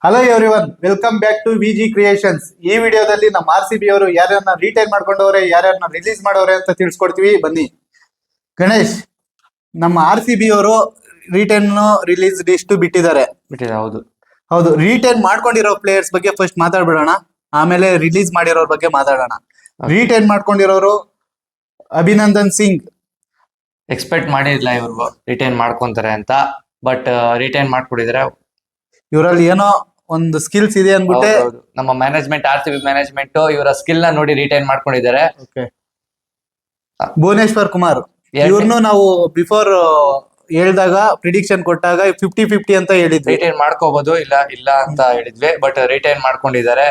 Hello everyone, welcome back to Viji creations. ಈ ವಿಡಿಯೋದಲ್ಲಿ ನಮ್ಮ RCB ಅವರು ಯಾರ್ಯಾರನ್ನ ರಿಟೈನ್ ಮಾಡ್ಕೊಂಡವ್ರೆ, ಯಾರ್ಯಾರನ್ನ ರಿಲೀಸ್ ಮಾಡವ್ರೆ ಅಂತ ತಿಳಿಸ್ಕೊಡ್ತೀವಿ. ಬನ್ನಿ ಗಣೇಶ್, ನಮ್ಮ RCB ಅವರು ರಿಟೈನ್ ರಿಲೀಸ್ ಲಿಸ್ಟ್ ಬಿಟ್ಟಿದ್ದಾರೆ. ಹೌದು ಹೌದು, ರಿಟೈನ್ ಮಾಡ್ಕೊಂಡಿರೋ ಪ್ಲೇಯರ್ಸ್ ಬಗ್ಗೆ ಫಸ್ಟ್ ಮಾತಾಡ್ಬಿಡೋಣ, ಆಮೇಲೆ ರಿಲೀಸ್ ಮಾಡಿರೋರ್ ಬಗ್ಗೆ ಮಾತಾಡೋಣ. ರಿಟೈನ್ ಮಾಡ್ಕೊಂಡಿರೋರು ಅಭಿನಂದನ್ ಸಿಂಗ್. ಎಕ್ಸ್ಪೆಕ್ಟ್ ಮಾಡಿರ್ಲಿಲ್ಲ ಇವ್ರು ರಿಟೈನ್ ಮಾಡ್ಕೊಂತಾರೆ ಅಂತ, ಬಟ್ ರಿಟೈನ್ ಮಾಡ್ಕೊಂಡಿದ್ದಾರೆ. ಇವರಲ್ಲಿ ಏನೋ ಒಂದು ಸ್ಕಿಲ್ಸ್ ಇದೆ ಅನ್ಬಿಟ್ಟೆ ನಮ್ಮ ಮ್ಯಾನೇಜ್ಮೆಂಟ್, RCB ಮ್ಯಾನೇಜ್ಮೆಂಟ್ ಇವರ ಸ್ಕಿಲ್ ನ ನೋಡಿ ರಿಟೈನ್ ಮಾಡ್ಕೊಂಡಿದ್ದಾರೆ. ಭುವನೇಶ್ವರ್ ಕುಮಾರ್ ಇವ್ರನ್ನು ನಾವು ಬಿಫೋರ್ ಹೇಳ್ದಾಗ ಪ್ರಿಡಿಕ್ಷನ್ ಕೊಟ್ಟಾಗ 50-50 ಅಂತ ಹೇಳಿದ್ವಿ. ರಿಟೈನ್ ಮಾಡ್ಕೋಬಹುದು, ಇಲ್ಲ ಅಂತ ಹೇಳಿದ್ವಿ, ಬಟ್ ರಿಟೈನ್ ಮಾಡ್ಕೊಂಡಿದ್ದಾರೆ.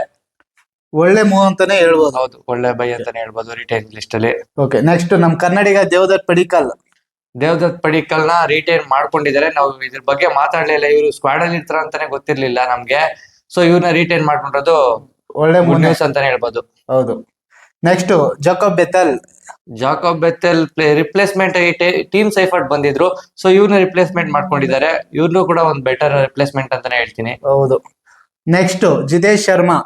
ಒಳ್ಳೆ ಮೂವ್ ಅಂತಾನೆ ಹೇಳ್ಬೋದು. ಹೌದು, ಒಳ್ಳೆ ಬೈ ಅಂತಾನೆ ಹೇಳ್ಬೋದು ರಿಟೈನ್ ಲಿಸ್ಟ್ ಅಲ್ಲಿ. ಓಕೆ, ನೆಕ್ಸ್ಟ್ ನಮ್ ಕನ್ನಡಿಗ ದೇವದತ್ ಪಡಿಕ್ಕಲ್. ದೇವದತ್ ಪಡಿಕ್ಕಲ್ ನ ರಿಟೈನ್ ಮಾಡ್ಕೊಂಡಿದ್ದಾರೆ. ನಾವು ಇದ್ರ ಬಗ್ಗೆ ಮಾತಾಡ್ಲಿಲ್ಲ, ಇವರು ಸ್ಕ್ವಾಡ್ ಅಲ್ಲಿ ಇರ್ತಾರ ಅಂತಾನೆ ಗೊತ್ತಿರ್ಲಿಲ್ಲ ನಮ್ಗೆ. ಸೊ ಇವ್ರನ್ನ ರಿಟೈನ್ ಮಾಡ್ಕೊಂಡಿರೋದು ಒಳ್ಳೆ ನ್ಯೂಸ್ ಅಂತಾನೆ ಹೇಳ್ಬೋದು. ಹೌದು. Next Jacob Bethell. Jacob Bethell replacement ಆಗಿ ಟೀಮ್ ಸೈಫರ್ಟ್ ಬಂದಿದ್ರು. ಸೊ ಇವ್ರನ್ನ ರಿಪ್ಲೇಸ್ಮೆಂಟ್ ಮಾಡ್ಕೊಂಡಿದ್ದಾರೆ. ಇವ್ರನ್ನು ಕೂಡ ಒಂದು ಬೆಟರ್ ರಿಪ್ಲೇಸ್ಮೆಂಟ್ ಅಂತಾನೆ ಹೇಳ್ತೀನಿ. ಹೌದು. ನೆಕ್ಸ್ಟ್ ಜಿತೇಶ್ ಶರ್ಮಾ,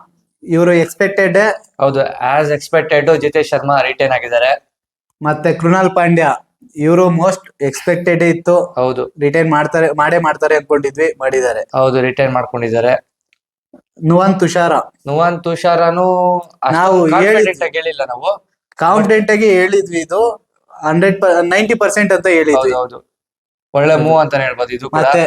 ಇವರು ಎಕ್ಸ್ಪೆಕ್ಟೆಡ್. ಹೌದು, as expected Jitesh Sharma retain ಆಗಿದ್ದಾರೆ. ಮತ್ತೆ ಕೃಣಾಲ್ ಪಾಂಡ್ಯ, ಇವರು ಮೋಸ್ಟ್ ಎಕ್ಸ್ಪೆಕ್ಟೆಡ್ ಇತ್ತು. ಹೌದು, ರಿಟೈನ್ ಮಾಡ್ತಾರೆ ಅನ್ಕೊಂಡಿದ್ವಿ, ಮಾಡಿದ್ದಾರೆ. ಹೌದು, ರಿಟೈನ್ ಮಾಡ್ಕೊಂಡಿದ್ದಾರೆ. ನುವಾನ್ ತುಷಾರನು ನಾವು ಹೇಳಿಲ್ಲ, ನಾವು ಕಾನ್ಫಿಡೆಂಟ್ ಆಗಿ ಹೇಳಿದ್ವಿ. ಇದು 90% ಅಂತ ಹೇಳಿದ್ವಿ. ಹೌದು, ಒಳ್ಳೆ ಮೂವ್ ಅಂತಾನೆ ಹೇಳ್ಬೋದು ಇದು ಕೂಡ. ಮತ್ತೆ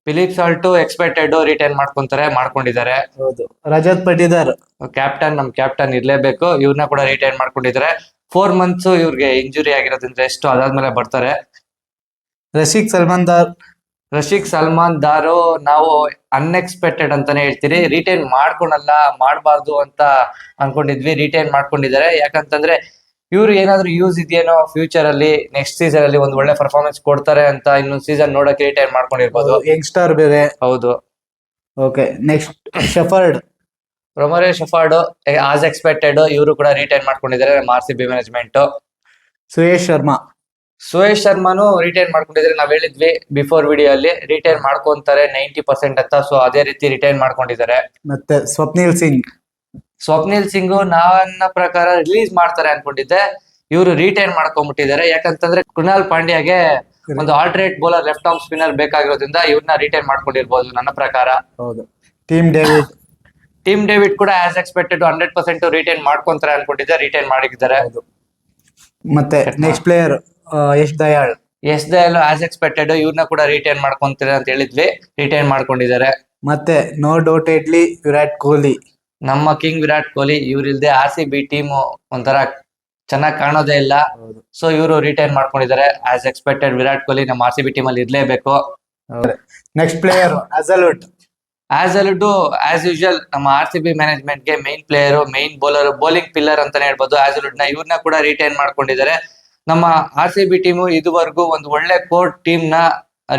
ಫಿಲಿಪ್ ಸಾಲ್ಟ್ ಎಕ್ಸ್ಪೆಕ್ಟೆಡ್ ರಿಟೈನ್ ಮಾಡ್ಕೊಂಡಿದ್ದಾರೆ. ಹೌದು. ರಜತ್ ಪಟಿದಾರ್ ನಮ್ ಕ್ಯಾಪ್ಟನ್ ಇರ್ಲೇಬೇಕು, ಇವ್ರನ್ನ ಕೂಡ ರಿಟೈನ್ ಮಾಡ್ಕೊಂಡಿದ್ದಾರೆ. 4 months ಇವ್ರಿಗೆ ಇಂಜುರಿ ಆಗಿರೋದ್ರಿಂದ ಎಷ್ಟು ಅದಾದ್ಮೇಲೆ ಬರ್ತಾರೆ. ರಶೀಕ್ ಸಲ್ಮಾನ್ ದಾರು ನಾವು ಅನ್ಎಕ್ಸ್ಪೆಕ್ಟೆಡ್ ಅಂತಾನೆ ಹೇಳ್ತೀರಿ. ರಿಟೈನ್ ಮಾಡಬಾರ್ದು ಅಂತ ಅನ್ಕೊಂಡಿದ್ವಿ, ರಿಟೈನ್ ಮಾಡ್ಕೊಂಡಿದ್ದಾರೆ. ಯಾಕಂತಂದ್ರೆ ಇವ್ರು ಏನಾದ್ರು ಯೂಸ್ ಇದೆಯೇನೋ ಫ್ಯೂಚರ್ ಅಲ್ಲಿ, ನೆಕ್ಸ್ಟ್ ಸೀಸನ್ ಅಲ್ಲಿ ಒಂದು ಒಳ್ಳೆ ಪರ್ಫಾರ್ಮೆನ್ಸ್ ಕೊಡ್ತಾರೆ ಅಂತ ಇನ್ನೊಂದು ಸೀಸನ್ ನೋಡಕ್ಕೆ ರಿಟೈನ್ ಮಾಡ್ಕೊಂಡಿರ್ಬೋದು. ಯಂಗ್ಸ್ಟರ್ ಬೇರೆ. ಹೌದು. Okay, next Shepherd. Romario Shepherd as expected ಇವರು ಕೂಡ ರಿಟೈನ್ ಮಾಡ್ಕೊಂಡಿದ್ದಾರೆ ನಮ್ಮ RCB ಮ್ಯಾನೇಜ್ಮೆಂಟ್. ಸುಯೇಶ್ ಶರ್ಮಾನು ರಿಟೈನ್ ಮಾಡ್ಕೊಂಡಿದ್ದಾರೆ. ನಾವ್ ಹೇಳಿದ್ವಿ ಬಿಫೋರ್ ವಿಡಿಯೋ ಅಲ್ಲಿ ರಿಟೈನ್ ಮಾಡ್ಕೊಂತಾರೆ 90% ಅಂತ. ಸೊ ಅದೇ ರೀತಿ ರಿಟೈನ್ ಮಾಡ್ಕೊಂಡಿದ್ದಾರೆ. ಮತ್ತೆ ಸ್ವಪ್ನಿಲ್ ಸಿಂಗ್ ನನ್ನ ಪ್ರಕಾರ ರಿಲೀಸ್ ಮಾಡ್ತಾರೆ ಅನ್ಕೊಂಡಿದ್ದೆ, ಇವರು ರಿಟೈನ್ ಮಾಡ್ಕೊಂಡ್ಬಿಟ್ಟಿದ್ದಾರೆ. ಯಾಕಂತಂದ್ರೆ ಕೃಣಾಲ್ ಪಾಂಡ್ಯಗೆ ಒಂದು alternate bowler, left arm spinner ಬೇಕಾಗಿರೋದ್ರಿಂದ ಇವ್ರನ್ನ ರಿಟೈನ್ ಮಾಡ್ಕೊಂಡಿರ್ಬೋದು ನನ್ನ ಪ್ರಕಾರ. ಹೌದು. ಟೀಮ್ ಡೇವಿಡ್ ಕೂಡ ಆಸ್ ಎಕ್ಸ್ಪೆಕ್ಟೆಡ್ 100% ರಿಟೈನ್ ಮಾಡ್ಕೊಂತಾರೆ ಅನ್ಕೊಂಡಿದ್ದೆ, ರಿಟೈನ್ ಮಾಡಿದ್ದಾರೆ. ಮತ್ತೆ next player Yash Dayal as expected ಇವ್ರನ್ನ ಕೂಡ ರಿಟೈನ್ ಮಾಡ್ಕೊಂತಾರೆ ಅಂತ ಹೇಳಿದ್ವಿ, ರಿಟೈನ್ ಮಾಡ್ಕೊಂಡಿದ್ದಾರೆ. ಮತ್ತೆ ನೋ ಡೌಟೆಡ್ಲಿ ವಿರಾಟ್ ಕೊಹ್ಲಿ, ನಮ್ಮ ಕಿಂಗ್ ವಿರಾಟ್ ಕೊಹ್ಲಿ. ಇವ್ರಿಲ್ದೆ RCB ಟೀಮ್ ಒಂಥರ ಚೆನ್ನಾಗಿ ಕಾಣೋದೇ ಇಲ್ಲ. ಸೊ ಇವರು ರಿಟೈನ್ ಮಾಡ್ಕೊಂಡಿದ್ದಾರೆ ಆಸ್ ಎಕ್ಸ್ಪೆಕ್ಟೆಡ್. ವಿರಾಟ್ ಕೊಹ್ಲಿ ನಮ್ಮ RCB ಟೀಮ್ ಅಲ್ಲಿ ಇರ್ಲೇಬೇಕು. ನೆಕ್ಸ್ಟ್ ಪ್ಲೇಯರ್ ಹಜಲ್ವುಡ್ ಆಸ್ ಯೂಶುವಲ್ ನಮ್ಮ RCB ಮ್ಯಾನೇಜ್ಮೆಂಟ್ ಗೆ main player, main bowling pillar ಅಂತಾನೆ ಹೇಳ್ಬೋದು ಹಜಲ್ವುಡ್ ನ. ಇವ್ರನ್ನ ಕೂಡ ರಿಟೈನ್ ಮಾಡ್ಕೊಂಡಿದ್ದಾರೆ. ನಮ್ಮ RCB ಟೀಮು ಇದುವರೆಗೂ ಒಂದು ಒಳ್ಳೆ ಕೋರ್ ಟೀಮ್ ನ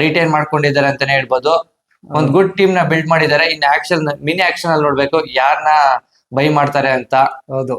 ರಿಟೈನ್ ಮಾಡ್ಕೊಂಡಿದ್ದಾರೆ ಅಂತಾನೆ ಹೇಳ್ಬೋದು. ಒಂದು ಗುಡ್ ಟೀಮ್ ನ ಬಿಲ್ಡ್ ಮಾಡಿದ್ದಾರೆ. ಇನ್ ಮಿನಿ ಆಕ್ಷನ್ ಅಲ್ಲಿ ನೋಡ್ಬೇಕು ಯಾರನ್ನ ಬೈ ಮಾಡ್ತಾರೆ ಅಂತ. ಹೌದು.